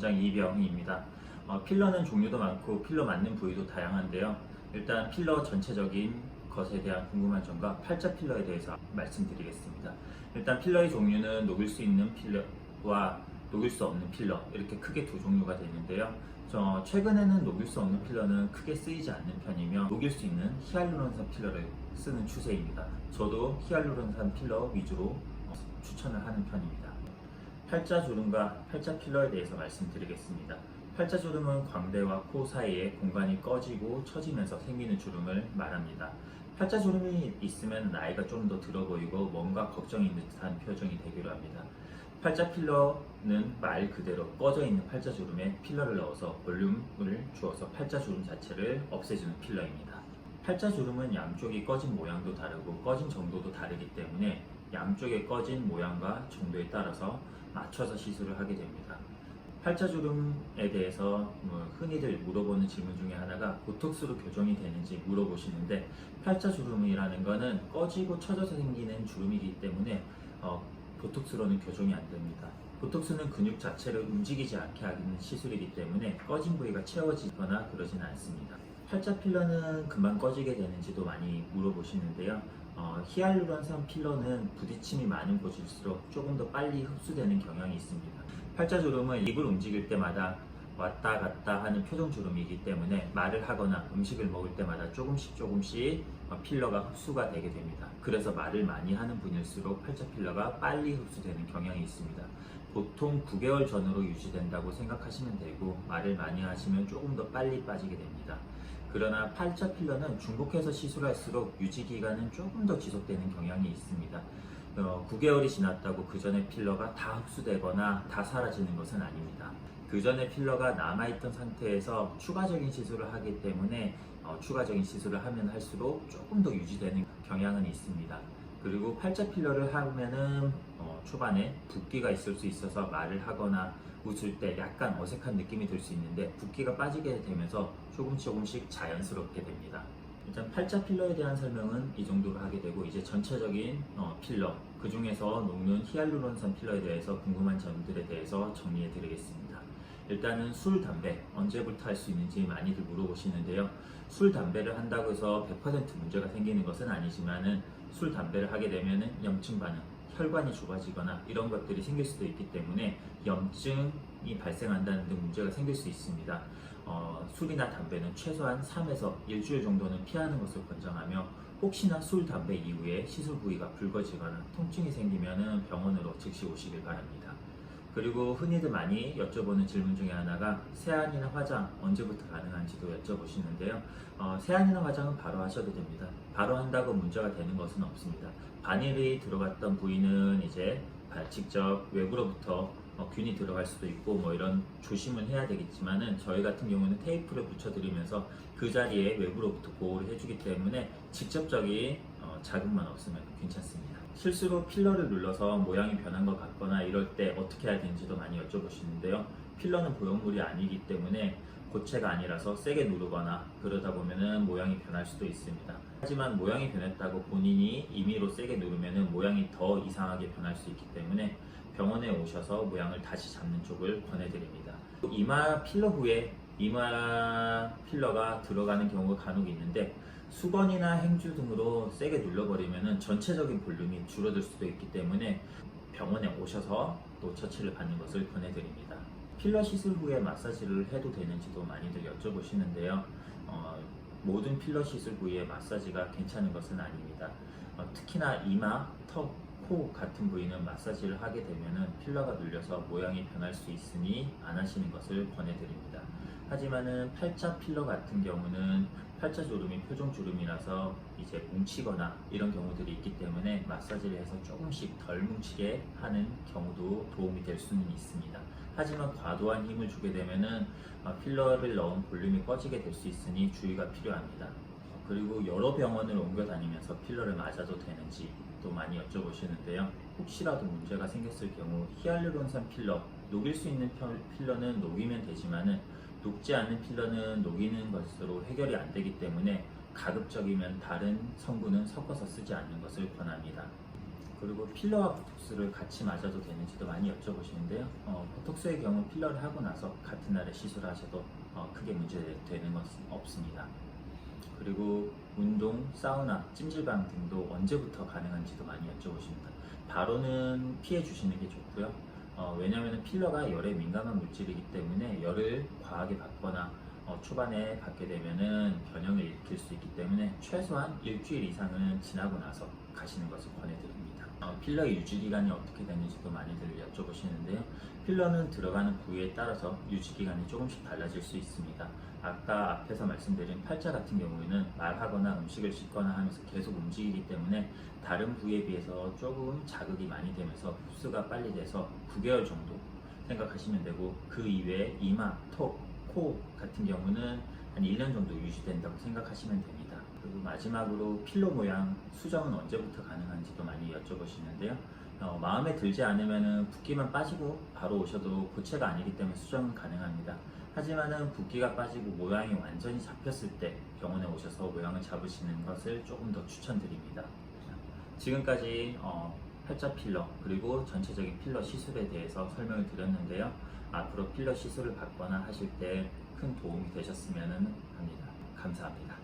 원장 이병희입니다. 필러는 종류도 많고 필러 맞는 부위도 다양한데요. 일단 필러 전체적인 것에 대한 궁금한 점과 팔자 필러에 대해서 말씀드리겠습니다. 일단 필러의 종류는 녹일 수 있는 필러와 녹일 수 없는 필러, 이렇게 크게 두 종류가 되는데요. 최근에는 녹일 수 없는 필러는 크게 쓰이지 않는 편이며 녹일 수 있는 히알루론산 필러를 쓰는 추세입니다. 저도 히알루론산 필러 위주로 추천을 하는 편입니다. 팔자주름과 팔자필러에 대해서 말씀드리겠습니다. 팔자주름은 광대와 코 사이에 공간이 꺼지고 처지면서 생기는 주름을 말합니다. 팔자주름이 있으면 나이가 좀 더 들어 보이고 뭔가 걱정이 있는 듯한 표정이 되기도 합니다. 팔자필러는 말 그대로 꺼져 있는 팔자주름에 필러를 넣어서 볼륨을 주어서 팔자주름 자체를 없애주는 필러입니다. 팔자주름은 양쪽이 꺼진 모양도 다르고 꺼진 정도도 다르기 때문에 양쪽의 꺼진 모양과 정도에 따라서 맞춰서 시술을 하게 됩니다. 팔자주름에 대해서 흔히들 물어보는 질문 중에 하나가 보톡스로 교정이 되는지 물어보시는데, 팔자주름이라는 것은 꺼지고 처져서 생기는 주름이기 때문에 보톡스로는 교정이 안 됩니다. 보톡스는 근육 자체를 움직이지 않게 하는 시술이기 때문에 꺼진 부위가 채워지거나 그러진 않습니다. 팔자 필러는 금방 꺼지게 되는지도 많이 물어보시는데요. 히알루론산 필러는 부딪힘이 많은 곳일수록 조금 더 빨리 흡수되는 경향이 있습니다. 팔자주름은 입을 움직일 때마다 왔다 갔다 하는 표정주름이기 때문에 말을 하거나 음식을 먹을 때마다 조금씩 필러가 흡수가 되게 됩니다. 그래서 말을 많이 하는 분일수록 팔자 필러가 빨리 흡수되는 경향이 있습니다. 보통 9개월 전으로 유지된다고 생각하시면 되고, 말을 많이 하시면 조금 더 빨리 빠지게 됩니다. 그러나 팔자 필러는 중복해서 시술할수록 유지 기간은 조금 더 지속되는 경향이 있습니다. 9개월이 지났다고 그 전에 필러가 다 흡수되거나 다 사라지는 것은 아닙니다. 그 전에 필러가 남아있던 상태에서 추가적인 시술을 하기 때문에 추가적인 시술을 하면 할수록 조금 더 유지되는 경향은 있습니다. 그리고 팔자 필러를 하면은 초반에 붓기가 있을 수 있어서 말을 하거나 웃을 때 약간 어색한 느낌이 들 수 있는데, 붓기가 빠지게 되면서 조금씩 자연스럽게 됩니다. 일단 팔자 필러에 대한 설명은 이 정도로 하게 되고, 이제 전체적인 필러, 그 중에서 녹는 히알루론산 필러에 대해서 궁금한 점들에 대해서 정리해 드리겠습니다. 일단은 술, 담배 언제부터 할 수 있는지 많이들 물어보시는데요. 술, 담배를 한다고 해서 100% 문제가 생기는 것은 아니지만은, 술, 담배를 하게 되면은 염증 반응, 혈관이 좁아지거나 이런 것들이 생길 수도 있기 때문에 염증이 발생한다는 등 문제가 생길 수 있습니다. 술이나 담배는 최소한 3에서 일주일 정도는 피하는 것을 권장하며, 혹시나 술, 담배 이후에 시술 부위가 붉어지거나 통증이 생기면 병원으로 즉시 오시길 바랍니다. 그리고 흔히들 많이 여쭤보는 질문 중에 하나가 세안이나 화장 언제부터 가능한지도 여쭤보시는데요. 세안이나 화장은 바로 하셔도 됩니다. 바로 한다고 문제가 되는 것은 없습니다. 바늘이 들어갔던 부위는 이제 직접 외부로부터 균이 들어갈 수도 있고 이런 조심은 해야 되겠지만은, 저희 같은 경우는 테이프를 붙여드리면서 그 자리에 외부로부터 보호를 해주기 때문에 직접적인 자극만 없으면 괜찮습니다. 실수로 필러를 눌러서 모양이 변한 것 같거나 이럴 때 어떻게 해야 되는지도 많이 여쭤보시는데요. 필러는 보형물이 아니기 때문에 고체가 아니라서 세게 누르거나 그러다 보면은 모양이 변할 수도 있습니다. 하지만 모양이 변했다고 본인이 임의로 세게 누르면은 모양이 더 이상하게 변할 수 있기 때문에 병원에 오셔서 모양을 다시 잡는 쪽을 권해드립니다. 이마 필러 후에 이마 필러가 들어가는 경우가 간혹 있는데, 수건이나 행주 등으로 세게 눌러버리면 전체적인 볼륨이 줄어들 수도 있기 때문에 병원에 오셔서 또 처치를 받는 것을 권해드립니다. 필러 시술 후에 마사지를 해도 되는지도 많이들 여쭤보시는데요. 모든 필러 시술 부위에 마사지가 괜찮은 것은 아닙니다. 특히나 이마, 턱, 코 같은 부위는 마사지를 하게 되면 필러가 눌려서 모양이 변할 수 있으니 안 하시는 것을 권해드립니다. 하지만은 팔자 필러 같은 경우는 팔자주름이 표정주름이라서 이제 뭉치거나 이런 경우들이 있기 때문에 마사지를 해서 조금씩 덜 뭉치게 하는 경우도 도움이 될 수는 있습니다. 하지만 과도한 힘을 주게 되면은 필러를 넣은 볼륨이 꺼지게 될 수 있으니 주의가 필요합니다. 그리고 여러 병원을 옮겨 다니면서 필러를 맞아도 되는지 또 많이 여쭤보시는데요. 혹시라도 문제가 생겼을 경우 히알루론산 필러, 녹일 수 있는 필러는 녹이면 되지만은 녹지 않는 필러는 녹이는 것으로 해결이 안 되기 때문에 가급적이면 다른 성분은 섞어서 쓰지 않는 것을 권합니다. 그리고 필러와 보톡스를 같이 맞아도 되는지도 많이 여쭤보시는데요. 보톡스의 경우 필러를 하고 나서 같은 날에 시술을 하셔도 크게 문제되는 것은 없습니다. 그리고 운동, 사우나, 찜질방 등도 언제부터 가능한지도 많이 여쭤보십니다. 바로는 피해 주시는 게 좋고요. 왜냐하면 필러가 열에 민감한 물질이기 때문에 열을 과하게 받거나 초반에 받게 되면은 변형을 일으킬 수 있기 때문에 최소한 일주일 이상은 지나고 나서 가시는 것을 권해드립니다. 필러의 유지 기간이 어떻게 되는지도 많이들 여쭤보시는데요. 필러는 들어가는 부위에 따라서 유지 기간이 조금씩 달라질 수 있습니다. 아까 앞에서 말씀드린 팔자 같은 경우에는 말하거나 음식을 씹거나 하면서 계속 움직이기 때문에 다른 부위에 비해서 조금 자극이 많이 되면서 흡수가 빨리 돼서 9개월 정도 생각하시면 되고, 그 이외에 이마, 턱, 코 같은 경우는 한 1년 정도 유지된다고 생각하시면 됩니다. 그리고 마지막으로 필러 모양 수정은 언제부터 가능한지도 많이 여쭤보시는데요. 마음에 들지 않으면 붓기만 빠지고 바로 오셔도 고체가 아니기 때문에 수정은 가능합니다. 하지만은 붓기가 빠지고 모양이 완전히 잡혔을 때 병원에 오셔서 모양을 잡으시는 것을 조금 더 추천드립니다. 지금까지 팔자 필러 그리고 전체적인 필러 시술에 대해서 설명을 드렸는데요. 앞으로 필러 시술을 받거나 하실 때 큰 도움이 되셨으면 합니다. 감사합니다.